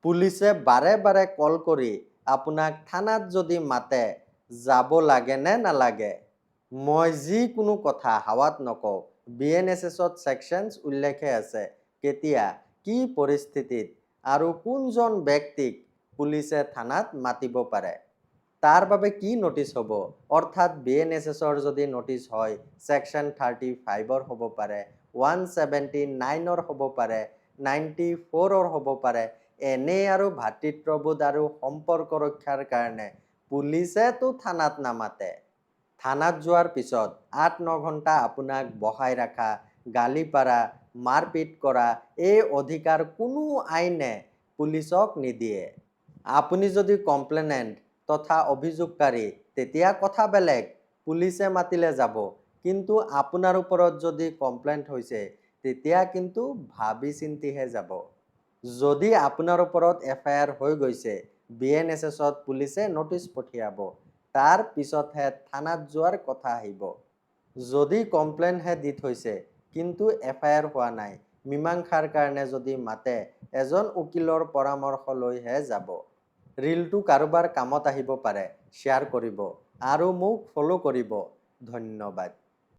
পুলিচে বাৰে বাৰে কল কৰি আপোনাক থানাত যদি মাতে যাব লাগে নে নালাগে? মই যিকোনো কথা হাৱাত নকওঁ। BNSSত ছেকশ্যনছ উল্লেখে আছে কেতিয়া, কি পৰিস্থিতিত আৰু কোনজন ব্যক্তিক পুলিচে থানাত মাতিব পাৰে। তাৰ বাবে কি নটিচ হ'ব? অৰ্থাৎ BNSSৰ যদি নটিচ হয় ছেকশ্যন 35ৰ হ'ব পাৰে, 179ৰ হ'ব পাৰে, 94ৰ হ'ব পাৰে। এনে আৰু ভাতৃত্ববোধ আৰু সম্পৰ্ক ৰক্ষাৰ কাৰণে পুলিচেতো থানাত নামাতে। থানাত যোৱাৰ পিছত 8-9 ঘণ্টা আপোনাক বহাই ৰখা, গালি পাৰা, মাৰপিট কৰা এই অধিকাৰ কোনো আইনে পুলিচক নিদিয়ে। আপুনি যদি কমপ্লেনেণ্ট তথা অভিযোগকাৰী তেতিয়া কথা বেলেগ, পুলিচে মাতিলে যাব। কিন্তু আপোনাৰ ওপৰত যদি কমপ্লেইণ্ট হৈছে তেতিয়া কিন্তু ভাবি চিন্তিহে যাব। যদি আপোনাৰ ওপৰত FIR হৈ গৈছে BNSSত পুলিচে নটিচ পঠিয়াব, তাৰ পিছতহে থানাত যোৱাৰ কথা আহিব। যদি কমপ্লেইনহে দি থৈছে কিন্তু FIR হোৱা নাই, মীমাংসাৰ কাৰণে যদি মাতে এজন উকিলৰ পৰামৰ্শ লৈহে যাব। ৰিলটো কাৰোবাৰ কামত আহিব পাৰে, শ্বেয়াৰ কৰিব আৰু মোক ফ'ল' কৰিব। ধন্যবাদ।